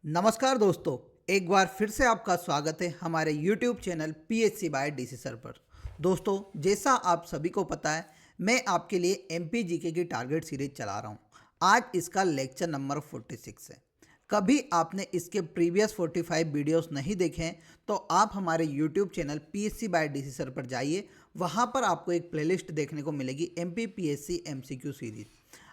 नमस्कार दोस्तों, एक बार फिर से आपका स्वागत है हमारे YouTube channel PHC by DC sir पर। दोस्तों, जैसा आप सभी को पता है, मैं आपके लिए MP जीके की टारगेट सीरीज चला रहा हूँ। आज इसका लेक्चर नंबर 46 है। कभी आपने इसके प्रीवियस 45 वीडियोस नहीं देखे हैं तो आप हमारे YouTube channel PHC by DC sir पर जाइए। वहाँ पर आपको एक प्लेलिस्ट देखने को मिलेगी MP PHC MCQ सीरीज।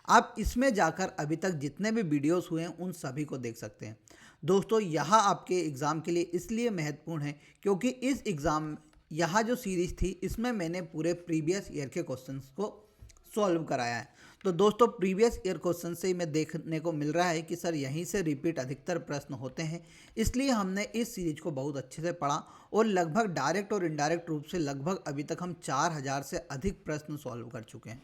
आप इसमें जाकर अभी तक जितने भी वीडियोस हुए हैं उन सभी को देख सकते हैं। दोस्तों, यहाँ आपके एग्ज़ाम के लिए इसलिए महत्वपूर्ण है क्योंकि इस एग्ज़ाम यहाँ जो सीरीज़ थी इसमें मैंने पूरे प्रीवियस ईयर के क्वेश्चंस को सॉल्व कराया है। तो दोस्तों, प्रीवियस ईयर क्वेश्चन से मैं देखने को मिल रहा है कि सर यहीं से रिपीट अधिकतर प्रश्न होते हैं, इसलिए हमने इस सीरीज को बहुत अच्छे से पढ़ा और लगभग डायरेक्ट और इनडायरेक्ट रूप से लगभग अभी तक हम 4000 से अधिक प्रश्न सॉल्व कर चुके हैं।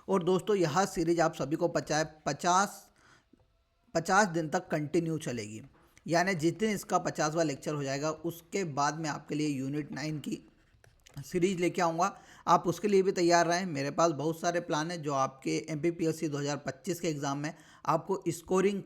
और दोस्तों, यह सीरीज आप सभी को पता है 50 दिन तक कंटिन्यू चलेगी। यानी जिस दिन इसका 50वां लेक्चर हो जाएगा उसके बाद मैं आपके लिए यूनिट 9 की सीरीज लेके आऊँगा। आप उसके लिए भी तैयार रहें। मेरे पास बहुत सारे प्लान हैं जो आपके MPPSC 2025 के एग्ज़ाम में आपको स्कोरिंग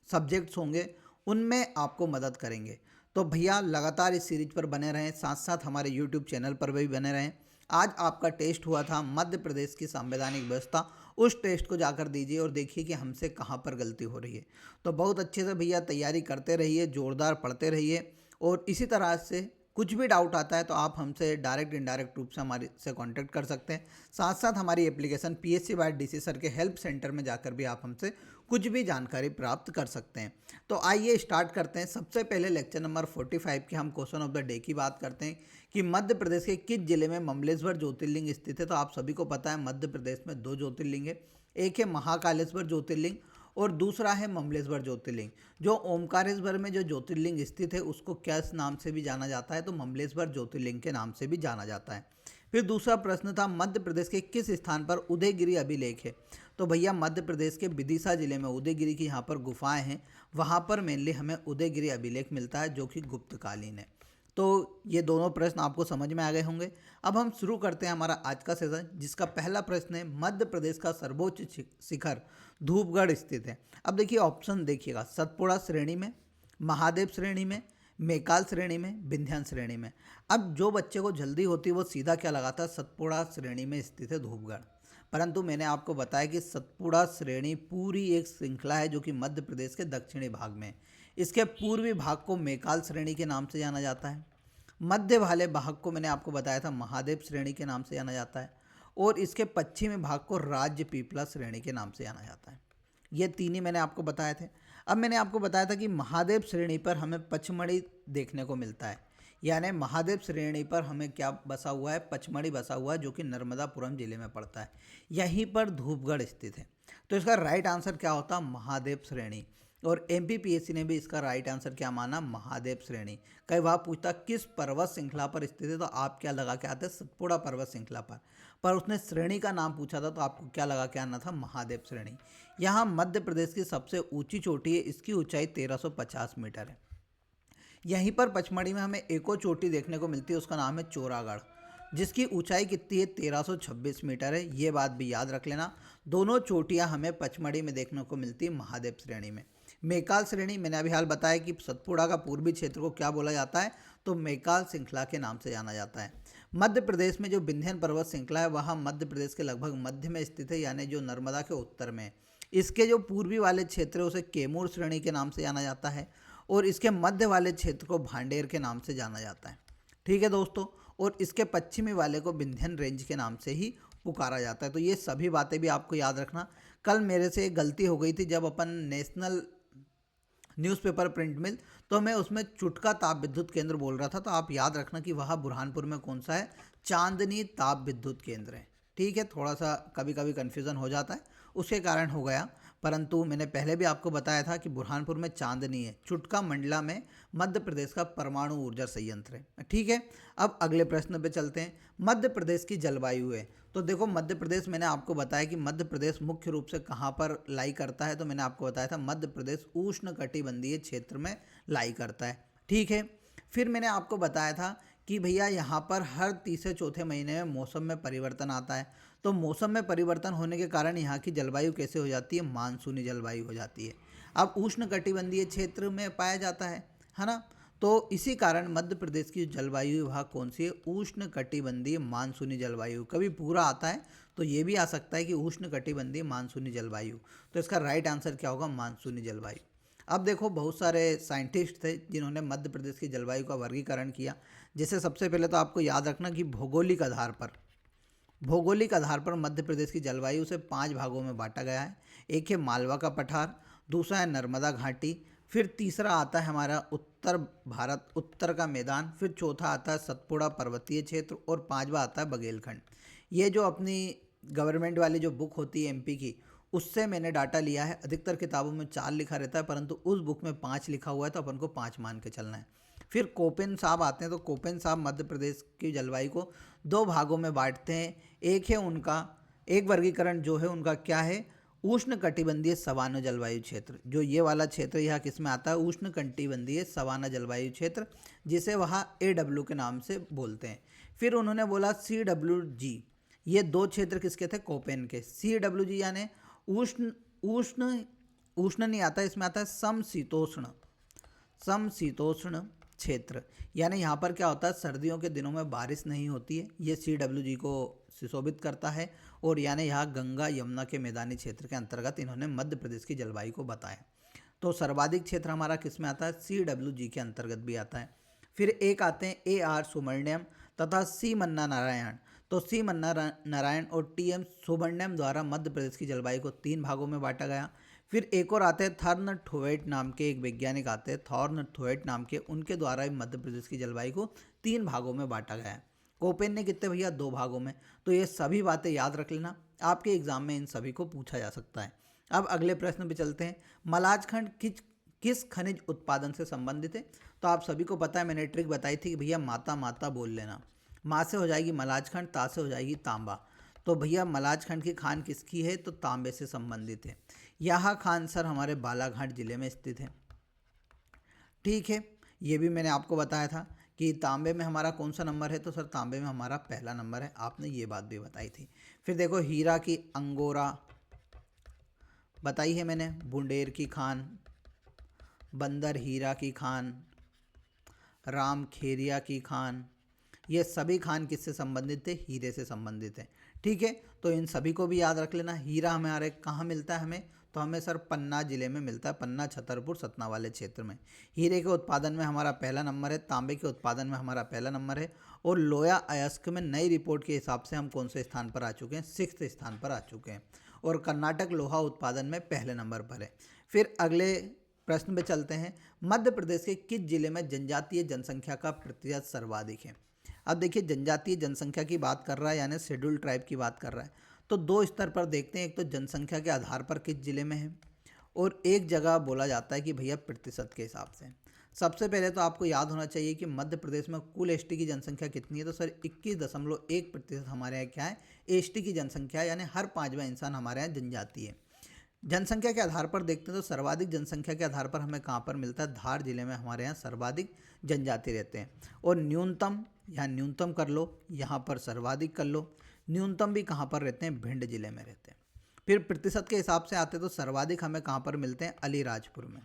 सब्जेक्ट्स होंगे, उनमें आपको मदद करेंगे। तो भैया लगातार इस सीरीज पर बने रहें, साथ साथ हमारे यूट्यूब चैनल पर भी बने रहें। आज आपका टेस्ट हुआ था मध्य प्रदेश की संवैधानिक व्यवस्था, उस टेस्ट को जाकर दीजिए और देखिए कि हमसे कहाँ पर गलती हो रही है। तो बहुत अच्छे से भैया तैयारी करते रहिए, ज़ोरदार पढ़ते रहिए और इसी तरह से कुछ भी डाउट आता है तो आप हमसे डायरेक्ट इनडायरेक्ट रूप से हमारे से कांटेक्ट कर सकते हैं। साथ साथ हमारी application PHC by DC sir के हेल्प सेंटर में जाकर भी आप हमसे कुछ भी जानकारी प्राप्त कर सकते हैं। तो आइए स्टार्ट करते हैं। सबसे पहले लेक्चर नंबर 45 के हम क्वेश्चन ऑफ द डे की बात करते हैं कि मध्य प्रदेश के किस जिले में ममलेश्वर ज्योतिर्लिंग स्थित है। तो आप सभी को पता है मध्य प्रदेश में 2 ज्योतिर्लिंग है, एक है महाकालेश्वर ज्योतिर्लिंग और दूसरा है ममलेश्वर ज्योतिर्लिंग। जो ओमकारेश्वर में जो ज्योतिर्लिंग स्थित है उसको किस नाम से भी जाना जाता है, तो ममलेश्वर ज्योतिर्लिंग के नाम से भी जाना जाता है। फिर दूसरा प्रश्न था मध्य प्रदेश के किस स्थान पर उदयगिरी अभिलेख है। तो भैया मध्य प्रदेश के विदिशा जिले में उदयगिरी की यहाँ पर गुफाएं हैं, वहाँ पर मेनली हमें उदयगिरी अभिलेख मिलता है जो कि गुप्तकालीन है। तो ये दोनों प्रश्न आपको समझ में आ गए होंगे। अब हम शुरू करते हैं हमारा आज का सेशन, जिसका पहला प्रश्न है मध्य प्रदेश का सर्वोच्च शिखर धूपगढ़ स्थित है। अब देखिए ऑप्शन देखिएगा, सतपुड़ा श्रेणी में, महादेव श्रेणी में, मैकाल श्रेणी में, विंध्याचल श्रेणी में। अब जो बच्चे को जल्दी होती है वो सीधा क्या लगाता है, सतपुड़ा श्रेणी में स्थित है धूपगढ़। परंतु मैंने आपको बताया कि सतपुड़ा श्रेणी पूरी एक श्रृंखला है जो कि मध्य प्रदेश के दक्षिणी भाग में है। इसके पूर्वी भाग को मैकाल श्रेणी के नाम से जाना जाता है, मध्य वाले भाग को मैंने आपको बताया था महादेव श्रेणी के नाम से जाना जाता है और इसके पश्चिमी भाग को राज्य पीपला श्रेणी के नाम से जाना जाता है। ये तीन ही मैंने आपको बताए थे। अब मैंने आपको बताया था कि महादेव श्रेणी पर हमें पचमढ़ी देखने को मिलता है, यानी महादेव श्रेणी पर हमें क्या बसा हुआ है, पचमढ़ी बसा हुआ है जो कि नर्मदापुरम जिले में पड़ता है। यहीं पर धूपगढ़ स्थित है। तो इसका राइट आंसर क्या होता, महादेव श्रेणी। और MPPSC ने भी इसका राइट आंसर क्या माना, महादेव श्रेणी। कई बार पूछता किस पर्वत श्रृंखला पर स्थित है, तो आप क्या लगा के आते, सतपुड़ा पर्वत श्रृंखला पर उसने श्रेणी का नाम पूछा था तो आपको क्या लगा के आना था, महादेव श्रेणी। यहाँ मध्य प्रदेश की सबसे ऊंची चोटी है, इसकी ऊंचाई 1350 मीटर है। यहीं पर पचमढ़ी में हमें एक और चोटी देखने को मिलती है, उसका नाम है चोरागढ़, जिसकी ऊंचाई कितनी है, 1326 मीटर है। ये बात भी याद रख लेना। दोनों चोटियां हमें पचमढ़ी में देखने को मिलती है, महादेव श्रेणी में। मैकाल श्रेणी मैंने अभी हाल बताया कि सतपुड़ा का पूर्वी क्षेत्र को क्या बोला जाता है, तो मैकाल श्रृंखला के नाम से जाना जाता है। मध्य प्रदेश में जो विंध्याचल पर्वत श्रृंखला है वह मध्य प्रदेश के लगभग मध्य में स्थित है, यानी जो नर्मदा के उत्तर में। इसके जो पूर्वी वाले क्षेत्र है उसे कैमूर श्रेणी के नाम से जाना जाता है और इसके मध्य वाले क्षेत्र को भांडेर के नाम से जाना जाता है। ठीक है दोस्तों, और इसके पश्चिमी वाले को विंध्यन रेंज के नाम से ही पुकारा जाता है। तो ये सभी बातें भी आपको याद रखना। कल मेरे से एक गलती हो गई थी, जब अपन नेशनल न्यूज़पेपर प्रिंट मिल तो मैं उसमें चुटका ताप विद्युत केंद्र बोल रहा था, तो आप याद रखना कि वह बुरहानपुर में कौन सा है, चांदनी ताप विद्युत केंद्र है। ठीक है, थोड़ा सा कभी कभी कन्फ्यूज़न हो जाता है, उसके कारण हो गया। परंतु मैंने पहले भी आपको बताया था कि बुरहानपुर में चांदनी है, चुटका मंडला में मध्य प्रदेश का परमाणु ऊर्जा संयंत्र है। ठीक है, अब अगले प्रश्न पे चलते हैं। मध्य प्रदेश की जलवायु है, तो देखो मध्य प्रदेश मैंने आपको बताया कि मध्य प्रदेश मुख्य रूप से कहाँ पर लाई करता है, तो मैंने आपको बताया था मध्य प्रदेश उष्ण कटिबंधीय क्षेत्र में लाई करता है। ठीक है, फिर मैंने आपको बताया था कि भैया यहाँ पर हर तीसरे चौथे महीने में मौसम में परिवर्तन आता है। तो मौसम में परिवर्तन होने के कारण यहाँ की जलवायु कैसे हो जाती है, मानसूनी जलवायु हो जाती है। अब उष्णकटिबंधीय क्षेत्र में पाया जाता है ना। तो इसी कारण मध्य प्रदेश की जलवायु विभाग कौन सी है, उष्णकटिबंधीय मानसूनी जलवायु। कभी पूरा आता है तो ये भी आ सकता है कि उष्णकटिबंधीय मानसूनी जलवायु, तो इसका राइट आंसर क्या होगा, मानसूनी जलवायु। अब देखो बहुत सारे साइंटिस्ट थे जिन्होंने मध्य प्रदेश की जलवायु का वर्गीकरण किया। जैसे सबसे पहले तो आपको याद रखना कि भौगोलिक आधार पर मध्य प्रदेश की जलवायु से 5 भागों में बांटा गया है। एक है मालवा का पठार, दूसरा है नर्मदा घाटी, फिर तीसरा आता है हमारा उत्तर भारत, उत्तर का मैदान, फिर चौथा आता है सतपुड़ा पर्वतीय क्षेत्र और पांचवा आता है बघेलखंड। ये जो अपनी गवर्नमेंट वाली जो बुक होती है एमपी की, उससे मैंने डाटा लिया है। अधिकतर किताबों में 4 लिखा रहता है, परंतु उस बुक में 5 लिखा हुआ है, तो अपन को 5 मान के चलना है। फिर कोपेन साहब आते हैं, तो कोपेन साहब मध्य प्रदेश की जलवायु को 2 भागों में बांटते हैं। एक वर्गीकरण जो है उनका क्या है, उष्णकटिबंधीय सवाना जलवायु क्षेत्र। जो ये वाला क्षेत्र यह किस में आता है, उष्णकटिबंधीय सवाना जलवायु क्षेत्र, जिसे वहाँ AW के नाम से बोलते हैं। फिर उन्होंने बोला CWG, ये 2 क्षेत्र किसके थे, कोपेन के। CWG यानी उष्ण उष्ण उष्ण नहीं आता, इसमें आता है समशीतोष्ण क्षेत्र। यानी यहाँ पर क्या होता है, सर्दियों के दिनों में बारिश नहीं होती है, ये CWG को सुशोभित करता है। और यानी यहाँ गंगा यमुना के मैदानी क्षेत्र के अंतर्गत इन्होंने मध्य प्रदेश की जलवायु को बताया। तो सर्वाधिक क्षेत्र हमारा किस में आता है, CWG के अंतर्गत भी आता है। फिर एक आते हैं AR सुब्रमण्यम तथा C मन्ना नारायण। तो C मन्ना नारायण और TM सुब्रमण्यम द्वारा मध्य प्रदेश की जलवायु को 3 भागों में बांटा गया। फिर एक और आते हैं थॉर्नथोवेट नाम के एक वैज्ञानिक आते हैं, थॉर्नथोवेट नाम के, उनके द्वारा भी मध्य प्रदेश की जलवायु को 3 भागों में बांटा गया है। कोपेन ने कितने भैया, 2 भागों में। तो ये सभी बातें याद रख लेना, आपके एग्जाम में इन सभी को पूछा जा सकता है। अब अगले प्रश्न पे चलते हैं। मलाजखंड किस खनिज उत्पादन से संबंधित है। तो आप सभी को पता है, मैंने ट्रिक बताई थी कि भैया माता माता बोल लेना। माँ से हो जाएगी मलाजखंड, ता से हो जाएगी तांबा। तो भैया मलाजखंड की खान किसकी है, तो तांबे से संबंधित है। यह खान सर हमारे बालाघाट जिले में स्थित है। ठीक है, ये भी मैंने आपको बताया था कि तांबे में हमारा कौन सा नंबर है, तो सर तांबे में हमारा पहला नंबर है, आपने ये बात भी बताई थी। फिर देखो हीरा की अंगोरा बताई है मैंने, बुंडेर की खान, बंदर हीरा की खान, राम खेरिया की खान, ये सभी खान किससे संबंधित थे, हीरे से संबंधित है। ठीक है, तो इन सभी को भी याद रख लेना। हीरा हमारे कहाँ मिलता है हमें, तो हमें सर पन्ना जिले में मिलता है, पन्ना छतरपुर सतना वाले क्षेत्र में। हीरे के उत्पादन में हमारा पहला नंबर है, तांबे के उत्पादन में हमारा पहला नंबर है, और लोया अयस्क में नई रिपोर्ट के हिसाब से हम कौन से स्थान पर आ चुके हैं, 6th स्थान पर आ चुके हैं। और कर्नाटक लोहा उत्पादन में पहले नंबर पर है। फिर अगले प्रश्न पे चलते हैं। मध्य प्रदेश के किस जिले में जनजातीय जनसंख्या का प्रतिशत सर्वाधिक है। अब देखिए जनजातीय जनसंख्या की बात कर रहा है, यानी शेड्यूल ट्राइब की बात कर रहा है, तो 2 स्तर पर देखते हैं। एक तो जनसंख्या के आधार पर किस जिले में है, और एक जगह बोला जाता है कि भैया प्रतिशत के हिसाब से। सबसे पहले तो आपको याद होना चाहिए कि मध्य प्रदेश में कुल एसटी की जनसंख्या कितनी है, तो सर 21.1% हमारे यहाँ क्या है, एसटी की जनसंख्या है, यानी हर 5वां इंसान हमारे यहाँ जनजाति है। जनसंख्या के आधार पर देखते हैं तो सर्वाधिक जनसंख्या के आधार पर हमें कहाँ पर मिलता है, धार जिले में हमारे यहाँ सर्वाधिक जनजाति रहते हैं। और न्यूनतम, यहाँ न्यूनतम कर लो, यहाँ पर सर्वाधिक कर लो, न्यूनतम भी कहाँ पर रहते हैं, भिंड जिले में रहते हैं। फिर प्रतिशत के हिसाब से आते तो सर्वाधिक हमें कहाँ पर मिलते हैं, अलीराजपुर में।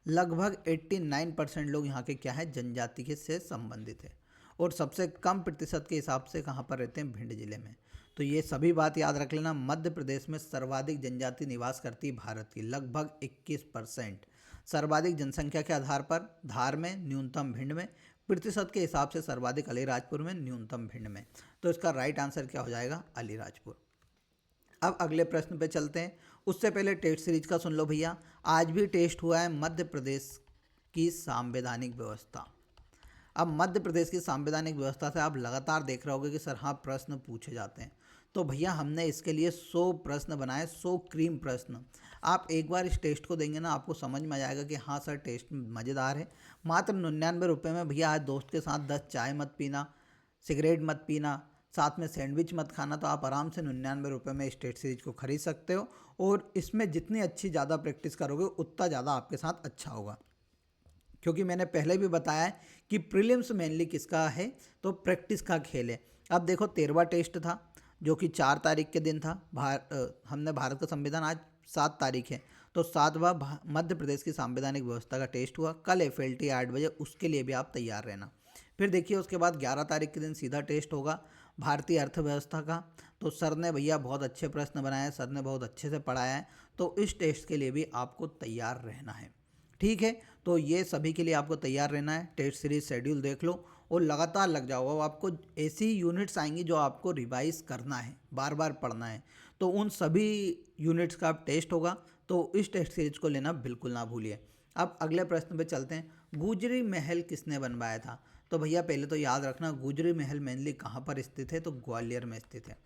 लगभग 89% लोग यहाँ के क्या है, जनजाति के से संबंधित है। और सबसे कम प्रतिशत के हिसाब से कहाँ पर रहते हैं, भिंड जिले में। तो ये सभी बात याद रख लेना। मध्य प्रदेश में सर्वाधिक जनजाति निवास करती है भारत की, लगभग 21%। सर्वाधिक जनसंख्या के आधार पर धार में, न्यूनतम भिंड में, प्रतिशत के हिसाब से सर्वाधिक अलीराजपुर में, न्यूनतम भिंड में। तो इसका राइट आंसर क्या हो जाएगा, अलीराजपुर। अब अगले प्रश्न पे चलते हैं। उससे पहले टेस्ट सीरीज का सुन लो भैया। आज भी टेस्ट हुआ है मध्य प्रदेश की संवैधानिक व्यवस्था। अब मध्य प्रदेश की संवैधानिक व्यवस्था से आप लगातार देख रहे होगे कि सर हाँ प्रश्न पूछे जाते हैं। तो भैया हमने इसके लिए 100 प्रश्न बनाए, 100 क्रीम प्रश्न। आप एक बार इस टेस्ट को देंगे ना, आपको समझ में आ जाएगा कि हाँ सर टेस्ट मज़ेदार है। मात्र 99 रुपये में भैया आज दोस्त के साथ 10 चाय मत पीना, सिगरेट मत पीना, साथ में सैंडविच मत खाना, तो आप आराम से 99 रुपये में इस टेस्ट सीरीज को खरीद सकते हो। और इसमें जितनी अच्छी ज़्यादा प्रैक्टिस करोगे उतना ज़्यादा आपके साथ अच्छा होगा। क्योंकि मैंने पहले भी बताया है कि प्रीलिम्स मेनली किसका है, तो प्रैक्टिस का खेल है। अब देखो 13वां टेस्ट था जो कि 4 तारीख के दिन था। हमने भारत का संविधान आज 7 तारीख है, तो 7वां मध्य प्रदेश की संवैधानिक व्यवस्था का टेस्ट हुआ कल FLT 8 बजे, उसके लिए भी आप तैयार रहना। फिर देखिए उसके बाद 11 तारीख के दिन सीधा टेस्ट होगा भारतीय अर्थव्यवस्था का। तो सर ने भैया बहुत अच्छे प्रश्न बनाए हैं, सर ने बहुत अच्छे से पढ़ाया है, तो इस टेस्ट के लिए भी आपको तैयार रहना है। ठीक है, तो ये सभी के लिए आपको तैयार रहना है। टेस्ट सीरीज शेड्यूल देख लो और लगातार लग जाओ। अब आपको ऐसी यूनिट्स आएंगी जो आपको रिवाइज करना है, बार बार पढ़ना है, तो उन सभी यूनिट्स का अब टेस्ट होगा, तो इस टेस्ट सीरीज को लेना बिल्कुल ना भूलिए। अब अगले प्रश्न पे चलते हैं। गुजरी महल किसने बनवाया था? तो भैया पहले तो याद रखना गुजरी महल मेनली कहाँ पर स्थित है, तो ग्वालियर में स्थित है।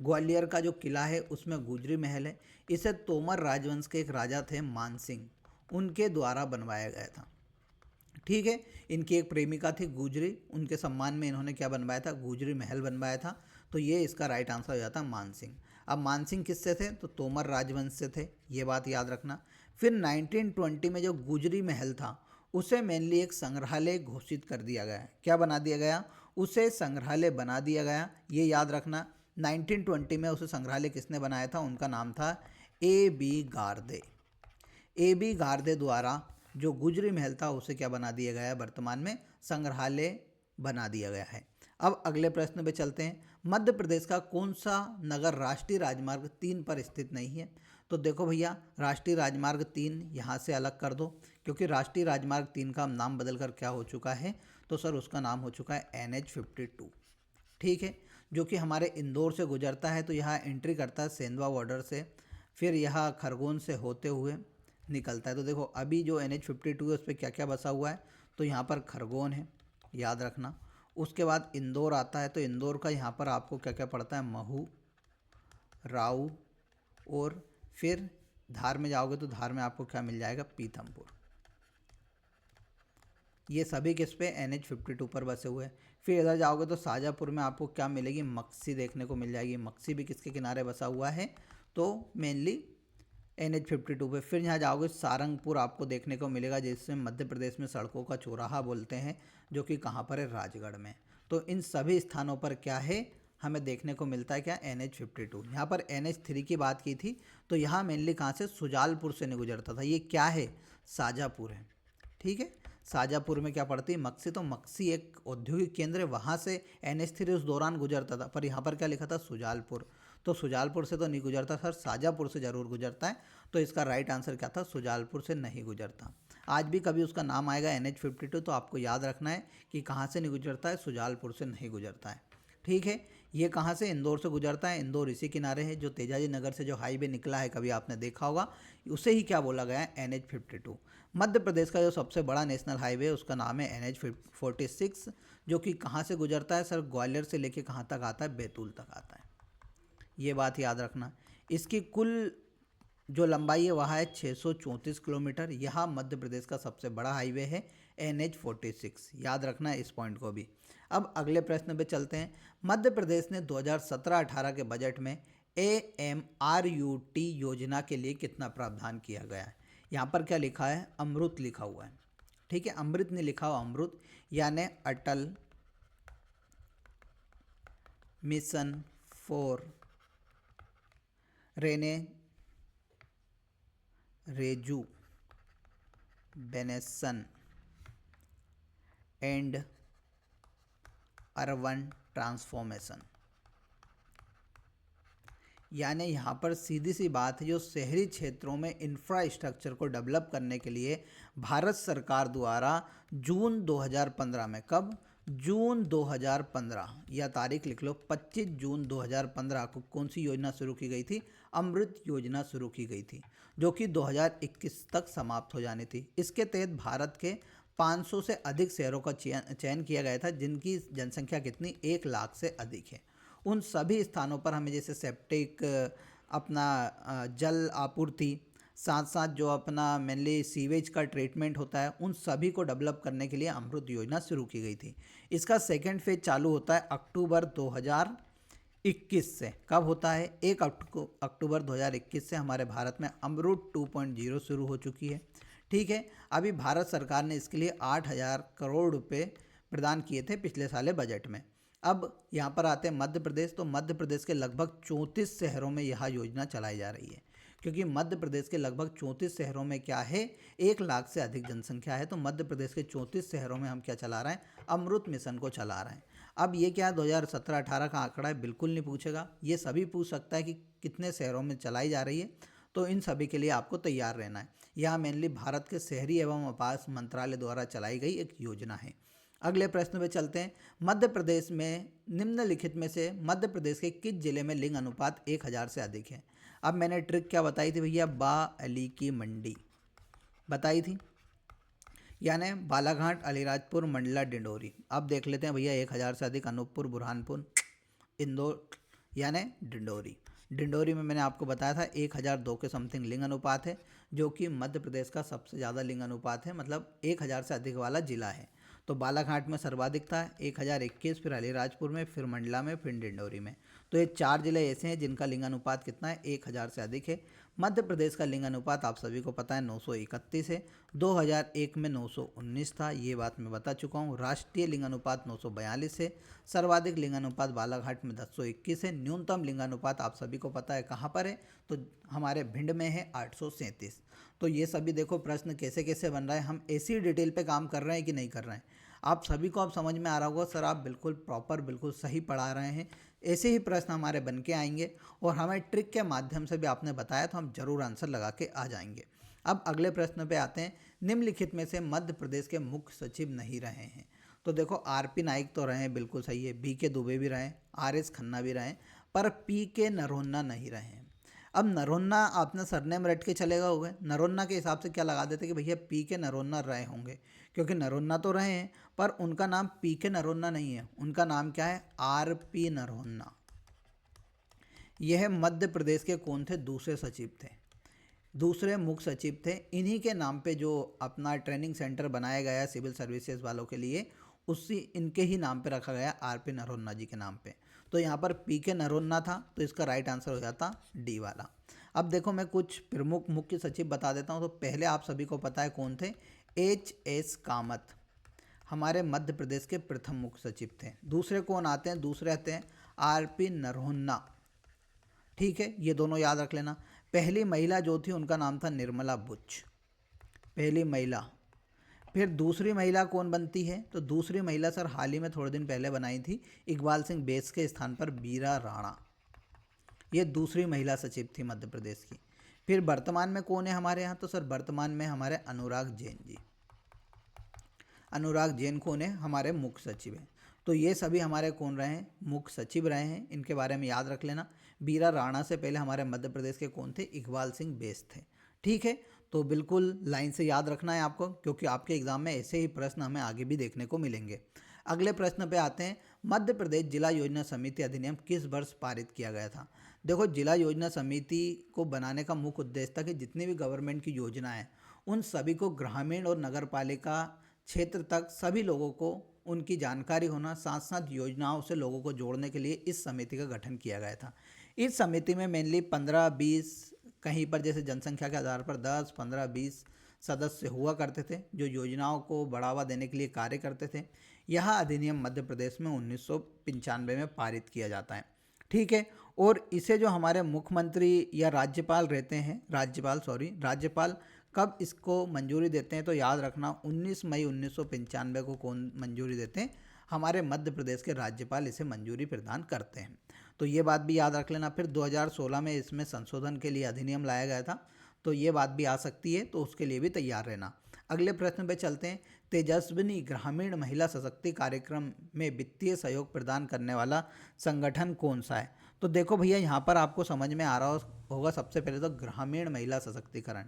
ग्वालियर का जो किला है उसमें गुजरी महल है। इसे तोमर राजवंश के एक राजा थे मानसिंह, उनके द्वारा बनवाया गया था। ठीक है, इनकी एक प्रेमिका थी गुजरी, उनके सम्मान में इन्होंने क्या बनवाया था, गुजरी महल बनवाया था। तो ये इसका राइट आंसर हो जाता मानसिंह। अब मानसिंह किससे थे, तो तोमर राजवंश से थे, ये बात याद रखना। फिर 1920 में जो गुजरी महल था उसे मेनली एक संग्रहालय घोषित कर दिया गया। क्या बना दिया गया, उसे संग्रहालय बना दिया गया, ये याद रखना। 1920 में उसे संग्रहालय किसने बनाया था, उनका नाम था AB गार्दे। AB गार्दे द्वारा जो गुजरी महल था उसे क्या बना दिया गया है, वर्तमान में संग्रहालय बना दिया गया है। अब अगले प्रश्न पे चलते हैं। मध्य प्रदेश का कौन सा नगर राष्ट्रीय राजमार्ग 3 पर स्थित नहीं है? तो देखो भैया राष्ट्रीय राजमार्ग 3 यहाँ से अलग कर दो, क्योंकि राष्ट्रीय राजमार्ग 3 का नाम बदल कर क्या हो चुका है, तो सर उसका नाम हो चुका है NH52। ठीक है, जो कि हमारे इंदौर से गुजरता है, तो यहाँ एंट्री करता है सेंधवा बॉर्डर से, फिर यहाँ खरगोन से होते हुए निकलता है। तो देखो अभी जो NH52 है उस पर क्या क्या बसा हुआ है, तो यहाँ पर खरगोन है, याद रखना। उसके बाद इंदौर आता है, तो इंदौर का यहाँ पर आपको क्या क्या पड़ता है, महू, राऊ, और फिर धार में जाओगे तो धार में आपको क्या मिल जाएगा, पीथमपुर। ये सभी किस पे, NH52 पर बसे हुए हैं। फिर इधर जाओगे तो शाजापुर में आपको क्या मिलेगी, मक्सी देखने को मिल जाएगी। मक्सी भी किसके किनारे बसा हुआ है, तो मेनली NH52 पे। फिर यहाँ जाओगे सारंगपुर आपको देखने को मिलेगा, जिससे मध्य प्रदेश में सड़कों का चौराहा बोलते हैं, जो कि कहाँ पर है, राजगढ़ में। तो इन सभी स्थानों पर क्या है, हमें देखने को मिलता है क्या, NH52। यहाँ पर NH3 की बात की थी, तो यहाँ मेनली कहाँ से, सुजालपुर से नहीं गुजरता था। ये क्या है, शाजापुर है। ठीक है, शाजापुर में क्या पड़ती है, मक्सी। तो मक्सी एक औद्योगिक केंद्र है, वहाँ से NH3 उस दौरान गुजरता था, पर यहाँ पर क्या लिखा था, सुजालपुर। तो सुजालपुर से तो नहीं गुजरता सर, शाजापुर से ज़रूर गुजरता है। तो इसका राइट आंसर क्या था, सुजालपुर से नहीं गुजरता। आज भी कभी उसका नाम आएगा NH52 तो आपको याद रखना है कि कहाँ से नहीं गुजरता है, सुजालपुर से नहीं गुजरता है। ठीक है, ये कहाँ से, इंदौर से गुजरता है। इंदौर इसी किनारे है, जो तेजाजी नगर से जो हाईवे निकला है, कभी आपने देखा होगा, उसे ही क्या बोला गया है, NH52। मध्य प्रदेश का जो सबसे बड़ा नेशनल हाईवे है उसका नाम है NH46, जो कि कहाँ से गुजरता है सर, ग्वालियर से लेके कहाँ तक आता है, बैतूल तक आता है। ये बात याद रखना। इसकी कुल जो लंबाई है वह है 634 किलोमीटर। यह मध्य प्रदेश का सबसे बड़ा हाईवे है NH46, याद रखना इस पॉइंट को भी। अब अगले प्रश्न पे चलते हैं। मध्य प्रदेश ने 2017-18 के बजट में AMRUT योजना के लिए कितना प्रावधान किया गया है? यहाँ पर क्या लिखा है, अमृत लिखा हुआ है। ठीक है, अमृत नहीं लिखा हुआ, अमृत, यानी Atal mission for rejuvenation and urban transformation. यानी यहाँ पर सीधी सी बात है, जो शहरी क्षेत्रों में इंफ्रास्ट्रक्चर को डेवलप करने के लिए भारत सरकार द्वारा जून 2015 में, कब, जून 2015, या तारीख लिख लो, 25 जून 2015 को कौन सी योजना शुरू की गई थी, अमृत योजना शुरू की गई थी, जो कि 2021 तक समाप्त हो जानी थी। इसके तहत भारत के 500 से अधिक शहरों का चयन किया गया था, जिनकी जनसंख्या कितनी, 1 लाख से अधिक है। उन सभी स्थानों पर हमें जैसे सेप्टिक, अपना जल आपूर्ति, साथ साथ जो अपना मेनली सीवेज का ट्रीटमेंट होता है, उन सभी को डेवलप करने के लिए अमृत योजना शुरू की गई थी। इसका सेकंड फेज चालू होता है अक्टूबर 2021 से। कब होता है, 1 अक्टूबर 2021 से हमारे भारत में अमृत 2.0 शुरू हो चुकी है। ठीक है, अभी भारत सरकार ने इसके लिए 8,000 करोड़ रुपए प्रदान किए थे पिछले साल बजट में। अब यहाँ पर आते हैं मध्य प्रदेश। तो मध्य प्रदेश के लगभग 34 शहरों में यह योजना चलाई जा रही है। क्योंकि मध्य प्रदेश के लगभग 34 शहरों में क्या है, 1 लाख से अधिक जनसंख्या है। तो मध्य प्रदेश के 34 शहरों में हम क्या चला रहे हैं, अमृत मिशन को चला रहे हैं। अब ये क्या 2017-18 का आंकड़ा है, बिल्कुल नहीं पूछेगा, ये सभी पूछ सकता है कि कितने शहरों में चलाई जा रही है। तो इन सभी के लिए आपको तैयार रहना है। यह मेनली भारत के शहरी एवं आवास मंत्रालय द्वारा चलाई गई एक योजना है। अगले प्रश्न पे चलते हैं। मध्य प्रदेश में निम्नलिखित में से मध्य प्रदेश के किस जिले में लिंग अनुपात 1000 से अधिक है? अब मैंने ट्रिक क्या बताई थी भैया, बा अली की मंडी बताई थी, यानी बालाघाट, अलीराजपुर, मंडला, डिंडोरी। अब देख लेते हैं भैया 1000 से अधिक अनूपपुर, बुरहानपुर, इंदौर यानी डिंडोरी। डिंडोरी में मैंने आपको बताया था 1002 के समथिंग लिंग अनुपात है, जो कि मध्य प्रदेश का सबसे ज़्यादा लिंग अनुपात है, मतलब 1000 से अधिक वाला जिला है। तो बालाघाट में सर्वाधिक था 1021, फिर अलीराजपुर में, फिर मंडला में, फिर डिंडोरी में। तो ये 4 जिले ऐसे हैं जिनका लिंग अनुपात कितना है, 1000 से अधिक है। मध्य प्रदेश का लिंग अनुपात आप सभी को पता है 931 है। 2001 में 919 था, ये बात मैं बता चुका हूँ। राष्ट्रीय लिंग अनुपात 942 है। सर्वाधिक लिंग अनुपात बालाघाट में 1021 है। न्यूनतम लिंग अनुपात आप सभी को पता है कहाँ पर है, तो हमारे भिंड में है 837। तो ये सभी देखो प्रश्न कैसे कैसे बन रहा है, हम ऐसी डिटेल पे काम कर रहे हैं कि नहीं कर रहे हैं। आप सभी को अब समझ में आ रहा होगा सर आप बिल्कुल प्रॉपर बिल्कुल सही पढ़ा रहे हैं। ऐसे ही प्रश्न हमारे बन के आएंगे और हमें ट्रिक के माध्यम से भी आपने बताया तो हम जरूर आंसर लगा के आ जाएंगे। अब अगले प्रश्न पे आते हैं। निम्नलिखित में से मध्य प्रदेश के मुख्य सचिव नहीं रहे हैं? तो देखो आरपी नाइक तो रहे हैं, बिल्कुल सही है। बीके दुबे भी रहे, आरएस खन्ना भी रहे, पर पीके नरोन्ना नहीं रहे हैं। अब नरोन्ना आपने सरनेम रट के चलेगा हो गए, नरोन्ना के हिसाब से क्या लगा देते कि भैया पीके नरोन्ना रहे होंगे, क्योंकि नरोन्ना तो रहे हैं पर उनका नाम पीके नरोन्ना नहीं है, उनका नाम क्या है, आरपी नरोन्ना। यह मध्य प्रदेश के कौन थे, दूसरे सचिव थे, दूसरे मुख्य सचिव थे। इन्हीं के नाम पे जो अपना ट्रेनिंग सेंटर बनाया गया सिविल सर्विसेज वालों के लिए, उसी इनके ही नाम पे रखा गया, आरपी नरोन्ना जी के नाम पे। तो यहाँ पर पीके नरोन्ना था, तो इसका राइट आंसर हो जाता डी वाला। अब देखो मैं कुछ प्रमुख मुख्य सचिव बता देता हूँ। तो पहले आप सभी को पता है कौन थे, एच.एस. कामत हमारे मध्य प्रदेश के प्रथम मुख्य सचिव थे। दूसरे कौन आते हैं, दूसरे आते हैं आरपी नरोन्ना, ठीक है, ये दोनों याद रख लेना। पहली महिला जो थी उनका नाम था निर्मला बुच, पहली महिला। फिर दूसरी महिला कौन बनती है, तो दूसरी महिला सर हाल ही में थोड़े दिन पहले बनाई थी, इकबाल सिंह बेस के स्थान पर बीरा राणा, ये दूसरी महिला सचिव थी मध्य प्रदेश की। फिर वर्तमान में कौन है हमारे यहाँ, तो सर वर्तमान में हमारे अनुराग जैन जी, अनुराग जैन कौन है, हमारे मुख्य सचिव हैं। तो ये सभी हमारे कौन रहे हैं, मुख्य सचिव रहे हैं, इनके बारे में याद रख लेना। बीरा राणा से पहले हमारे मध्य प्रदेश के कौन थे, इकबाल सिंह बेस थे, ठीक है। तो बिल्कुल लाइन से याद रखना है आपको, क्योंकि आपके एग्जाम में ऐसे ही प्रश्न हमें आगे भी देखने को मिलेंगे। अगले प्रश्न पे आते हैं। मध्य प्रदेश जिला योजना समिति अधिनियम किस वर्ष पारित किया गया था? देखो जिला योजना समिति को बनाने का मुख्य उद्देश्य था कि जितनी भी गवर्नमेंट की योजना है उन सभी को ग्रामीण और नगर पालिका क्षेत्र तक सभी लोगों को उनकी जानकारी होना, साथ साथ योजनाओं से लोगों को जोड़ने के लिए इस समिति का गठन किया गया था। इस समिति में मेनली 15-20, कहीं पर जैसे जनसंख्या के आधार पर 10, 15, 20 सदस्य हुआ करते थे, जो योजनाओं को बढ़ावा देने के लिए कार्य करते थे। यह अधिनियम मध्य प्रदेश में 1995 में पारित किया जाता है, ठीक है। और इसे जो हमारे मुख्यमंत्री या राज्यपाल रहते हैं, राज्यपाल कब इसको मंजूरी देते हैं, तो याद रखना 19 मई 1995 को कौन मंजूरी देते हैं, हमारे मध्य प्रदेश के राज्यपाल इसे मंजूरी प्रदान करते हैं। तो ये बात भी याद रख लेना। फिर 2016 में इसमें संशोधन के लिए अधिनियम लाया गया था, तो ये बात भी आ सकती है, तो उसके लिए भी तैयार रहना। अगले प्रश्न पे चलते हैं। तेजस्विनी ग्रामीण महिला सशक्ति कार्यक्रम में वित्तीय सहयोग प्रदान करने वाला संगठन कौन सा है? तो देखो भैया यहाँ पर आपको समझ में आ रहा होगा, सबसे पहले तो ग्रामीण महिला सशक्तिकरण,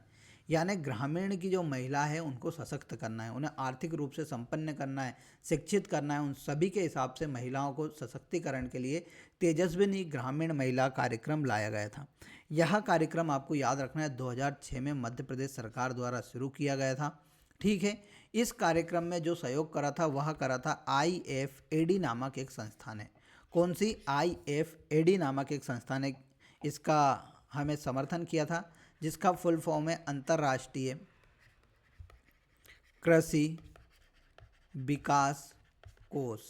यानी ग्रामीण की जो महिला है उनको सशक्त करना है, उन्हें आर्थिक रूप से संपन्न करना है, शिक्षित करना है। उन सभी के हिसाब से महिलाओं को सशक्तिकरण के लिए तेजस्विनी ग्रामीण महिला कार्यक्रम लाया गया था। यह कार्यक्रम आपको याद रखना है 2006 में मध्य प्रदेश सरकार द्वारा शुरू किया गया था, ठीक है। इस कार्यक्रम में जो सहयोग करा था वह करा था IFAD नामक एक संस्थान है। कौन सी? IFAD नामक एक संस्थान ने इसका हमें समर्थन किया था, जिसका फुल फॉर्म है अंतर्राष्ट्रीय कृषि विकास कोष।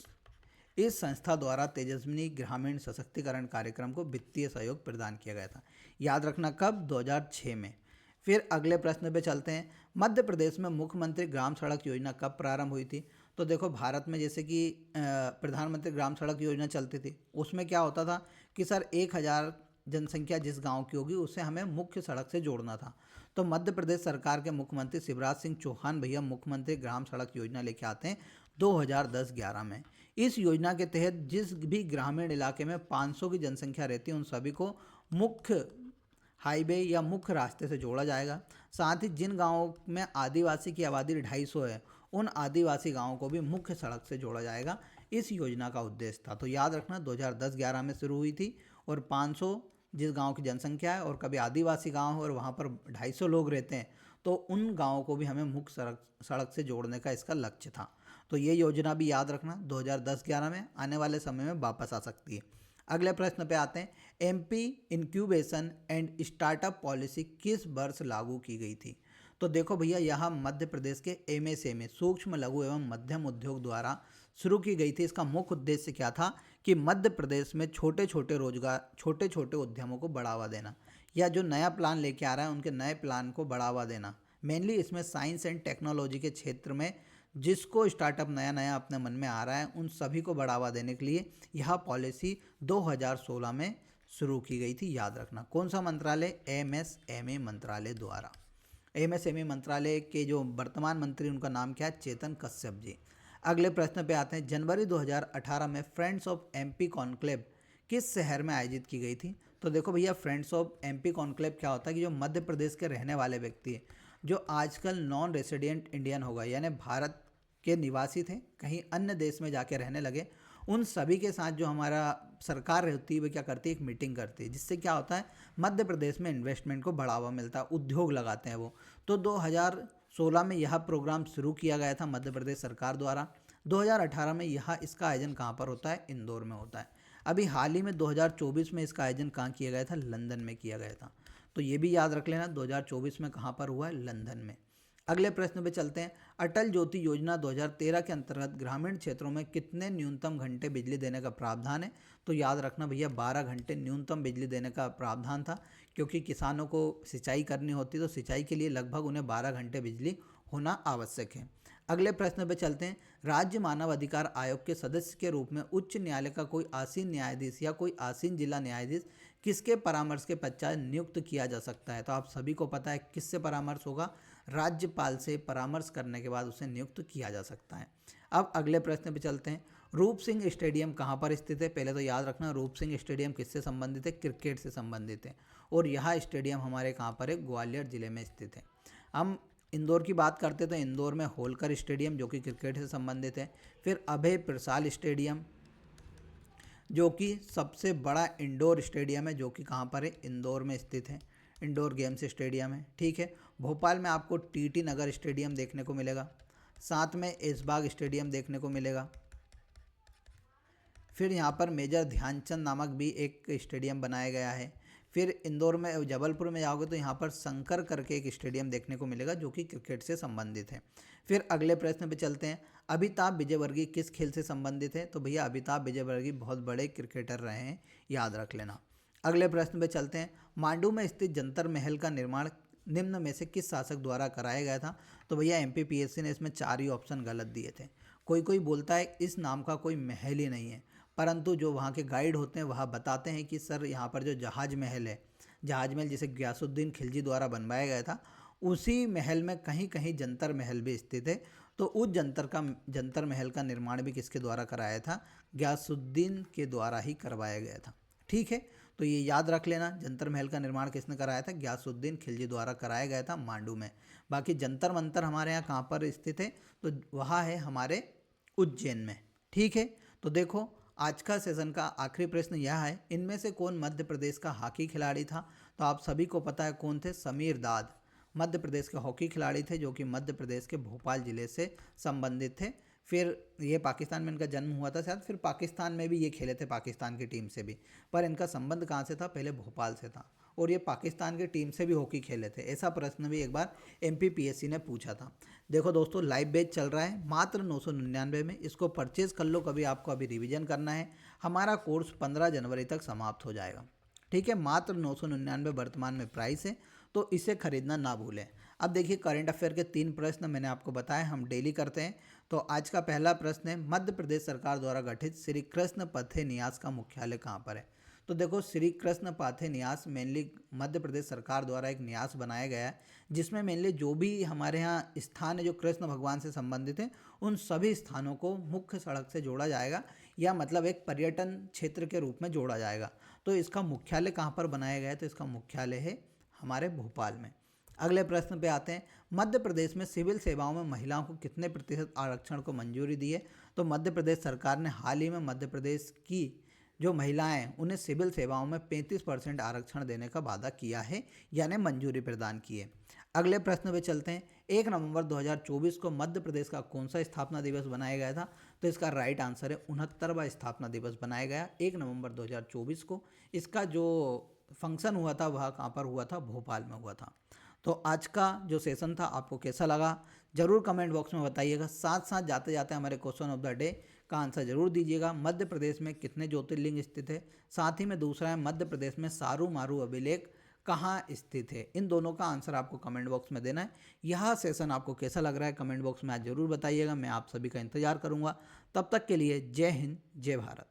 इस संस्था द्वारा तेजस्विनी ग्रामीण सशक्तिकरण कार्यक्रम को वित्तीय सहयोग प्रदान किया गया था। याद रखना कब, 2006 में। फिर अगले प्रश्न पे चलते हैं। मध्य प्रदेश में मुख्यमंत्री ग्राम सड़क योजना कब प्रारंभ हुई थी? तो देखो, भारत में जैसे कि प्रधानमंत्री ग्राम सड़क योजना चलती थी, उसमें क्या होता था कि सर 1000 जनसंख्या जिस गांव की होगी उसे हमें मुख्य सड़क से जोड़ना था। तो मध्य प्रदेश सरकार के मुख्यमंत्री शिवराज सिंह चौहान भैया मुख्यमंत्री ग्राम सड़क योजना लेके आते हैं 2010-11 में। इस योजना के तहत जिस भी ग्रामीण इलाके में 500 की जनसंख्या रहती है उन सभी को मुख्य हाईवे या मुख्य रास्ते से जोड़ा जाएगा। साथ ही जिन गांवों में आदिवासी की आबादी 250 है उन आदिवासी गांवों को भी मुख्य सड़क से जोड़ा जाएगा। इस योजना का उद्देश्य था। तो याद रखना 2010-11 में शुरू हुई थी और 500 जिस गांव की जनसंख्या है और कभी आदिवासी गांव है और वहाँ पर 250 लोग रहते हैं तो उन गांवों को भी हमें मुख्य सड़क से जोड़ने का इसका लक्ष्य था। तो ये योजना भी याद रखना 2010-11 में आने वाले समय में वापस आ सकती है। अगले प्रश्न पे आते हैं। MP incubation and startup policy किस वर्ष लागू की गई थी? तो देखो भैया, यहाँ मध्य प्रदेश के एमएसएमई सूक्ष्म लघु एवं मध्यम उद्योग द्वारा शुरू की गई थी। इसका मुख्य उद्देश्य क्या था कि मध्य प्रदेश में छोटे छोटे रोजगार, छोटे छोटे उद्यमों को बढ़ावा देना, या जो नया प्लान लेके आ रहा है उनके नए प्लान को बढ़ावा देना। मेनली इसमें साइंस एंड टेक्नोलॉजी के क्षेत्र में जिसको स्टार्टअप नया नया अपने मन में आ रहा है उन सभी को बढ़ावा देने के लिए यह पॉलिसी 2016 में शुरू की गई थी। याद रखना कौन सा मंत्रालय? एमएसएमई मंत्रालय द्वारा। एमएसएमई मंत्रालय के जो वर्तमान मंत्री उनका नाम क्या है? चेतन कश्यप जी। अगले प्रश्न पे आते हैं। जनवरी 2018 में फ्रेंड्स ऑफ एमपी कॉन्क्लेव किस शहर में आयोजित की गई थी? तो देखो भैया, फ्रेंड्स ऑफ एमपी कॉन्क्लेव क्या होता है कि जो मध्य प्रदेश के रहने वाले व्यक्ति हैं जो आजकल नॉन रेसिडेंट इंडियन होगा यानी भारत के निवासी थे कहीं अन्य देश में जाके रहने लगे, उन सभी के साथ जो हमारा सरकार रहती है वो क्या करती है? एक मीटिंग करती है, जिससे क्या होता है मध्य प्रदेश में इन्वेस्टमेंट को बढ़ावा मिलता है, उद्योग लगाते हैं वो। तो 2016 में यह प्रोग्राम शुरू किया गया था मध्य प्रदेश सरकार द्वारा। 2018 में यह इसका आयोजन कहाँ पर होता है? इंदौर में होता है। अभी हाल ही में 2024 में इसका आयोजन कहाँ किया गया था? लंदन में किया गया था। तो ये भी याद रख लेना 2024 में कहाँ पर हुआ है? लंदन में। अगले प्रश्न पे चलते हैं। अटल ज्योति योजना 2013 के अंतर्गत ग्रामीण क्षेत्रों में कितने न्यूनतम घंटे बिजली देने का प्रावधान है? तो याद रखना भैया 12 घंटे न्यूनतम बिजली देने का प्रावधान था, क्योंकि किसानों को सिंचाई करनी होती तो सिंचाई के लिए लगभग उन्हें 12 घंटे बिजली होना आवश्यक है। अगले प्रश्न पे चलते हैं। राज्य मानव अधिकार आयोग के सदस्य के रूप में उच्च न्यायालय का कोई आसीन न्यायाधीश या कोई आसीन जिला न्यायाधीश किसके परामर्श के पश्चात नियुक्त किया जा सकता है? तो आप सभी को पता है किससे परामर्श होगा? राज्यपाल से परामर्श करने के बाद उसे नियुक्त किया जा सकता है। अब अगले प्रश्न पे चलते हैं। रूप सिंह स्टेडियम कहाँ पर स्थित है? पहले तो याद रखना रूप सिंह स्टेडियम किससे संबंधित है? क्रिकेट से संबंधित है। और यह स्टेडियम हमारे कहाँ पर है? ग्वालियर जिले में स्थित है। हम इंदौर की बात करते तो इंदौर में होलकर स्टेडियम जो कि क्रिकेट से संबंधित है। फिर अभय प्रसाल स्टेडियम जो कि सबसे बड़ा इंडोर स्टेडियम है, जो कि कहाँ पर है? इंदौर में स्थित है। इंडोर गेम्स स्टेडियम है, ठीक है। भोपाल में आपको टीटी नगर स्टेडियम देखने को मिलेगा, साथ में ऐशबाग स्टेडियम देखने को मिलेगा। फिर यहाँ पर मेजर ध्यानचंद नामक भी एक स्टेडियम बनाया गया है। फिर इंदौर में, जबलपुर में जाओगे तो यहाँ पर शंकर करके एक स्टेडियम देखने को मिलेगा जो कि क्रिकेट से संबंधित है। फिर अगले प्रश्न पे चलते हैं। अमिताभ विजयवर्गीय किस खेल से संबंधित है? तो भैया अमिताभ विजयवर्गीय बहुत बड़े क्रिकेटर रहे हैं, याद रख लेना। अगले प्रश्न पे चलते हैं। मांडू में स्थित जंतर महल का निर्माण निम्न में से किस शासक द्वारा कराया गया था? तो भैया एमपीपीएससी ने इसमें 4 ही ऑप्शन गलत दिए थे। कोई कोई बोलता है इस नाम का कोई महल ही नहीं है, परंतु जो वहाँ के गाइड होते हैं वह बताते हैं कि सर यहाँ पर जो जहाज महल है, जहाज महल जिसे गयासुद्दीन खिलजी द्वारा बनवाया गया था, उसी महल में कहीं कहीं जंतर महल भी स्थित है। तो उस जंतर महल का निर्माण भी किसके द्वारा कराया था? गयासुद्दीन के द्वारा ही करवाया गया था, ठीक है। तो ये याद रख लेना, जंतर महल का निर्माण किसने कराया था? गयासुद्दीन खिलजी द्वारा कराया गया था मांडू में। बाकी जंतर मंतर हमारे यहाँ कहाँ पर स्थित है? तो वहाँ है हमारे उज्जैन में, ठीक है। तो देखो आज का सेशन का आखिरी प्रश्न यह है, इनमें से कौन मध्य प्रदेश का हॉकी खिलाड़ी था? तो आप सभी को पता है कौन थे? समीर दाद मध्य प्रदेश के हॉकी खिलाड़ी थे जो कि मध्य प्रदेश के भोपाल ज़िले से संबंधित थे। फिर ये पाकिस्तान में इनका जन्म हुआ था शायद, फिर पाकिस्तान में भी ये खेले थे पाकिस्तान की टीम से भी, पर इनका संबंध कहाँ से था? पहले भोपाल से था, और ये पाकिस्तान की टीम से भी हॉकी खेले थे। ऐसा प्रश्न भी एक बार एमपीपीएससी ने पूछा था। देखो दोस्तों, लाइव बैच चल रहा है मात्र 999 में, इसको परचेज कर लो। कभी आपको अभी रिवीजन करना है, हमारा कोर्स 15 जनवरी तक समाप्त हो जाएगा। ठीक है, मात्र 999 वर्तमान में प्राइस है, तो इसे खरीदना ना भूलें। अब देखिए, करंट अफेयर के 3 प्रश्न मैंने आपको बताया, हम डेली करते हैं। तो आज का पहला प्रश्न है, मध्य प्रदेश सरकार द्वारा गठित श्री कृष्ण पथे न्यास का मुख्यालय कहाँ पर है? तो देखो, श्री कृष्ण पाथे न्यास मेनली मध्य प्रदेश सरकार द्वारा एक न्यास बनाया गया है, जिसमें मेनली जो भी हमारे यहाँ स्थान है जो कृष्ण भगवान से संबंधित हैं, उन सभी स्थानों को मुख्य सड़क से जोड़ा जाएगा, या मतलब एक पर्यटन क्षेत्र के रूप में जोड़ा जाएगा। तो इसका मुख्यालय कहाँ पर बनाया गया है? तो इसका मुख्यालय है हमारे भोपाल में। अगले प्रश्न पे आते हैं, मध्य प्रदेश में सिविल सेवाओं में महिलाओं को कितने प्रतिशत आरक्षण को मंजूरी दी है? तो मध्य प्रदेश सरकार ने हाल ही में मध्य प्रदेश की जो महिलाएं हैं उन्हें सिविल सेवाओं में 35% आरक्षण देने का वादा किया है, यानी मंजूरी प्रदान की है। अगले प्रश्न पे चलते हैं, 1 नवंबर 2024 को मध्य प्रदेश का कौन सा स्थापना दिवस बनाया गया था? तो इसका राइट आंसर है 69वां स्थापना दिवस बनाया गया 1 नवंबर 2024 को। इसका जो फंक्शन हुआ था वह कहाँ पर हुआ था? भोपाल में हुआ था। तो आज का जो सेशन था आपको कैसा लगा जरूर कमेंट बॉक्स में बताइएगा। साथ साथ जाते जाते हमारे क्वेश्चन ऑफ द डे का आंसर जरूर दीजिएगा। मध्य प्रदेश में कितने ज्योतिर्लिंग स्थित है? साथ ही में दूसरा है, मध्य प्रदेश में सारू मारू अभिलेख कहाँ स्थित है? इन दोनों का आंसर आपको कमेंट बॉक्स में देना है। यह सेशन आपको कैसा लग रहा है कमेंट बॉक्स में आज जरूर बताइएगा। मैं आप सभी का इंतजार करूँगा। तब तक के लिए जय हिंद, जय भारत।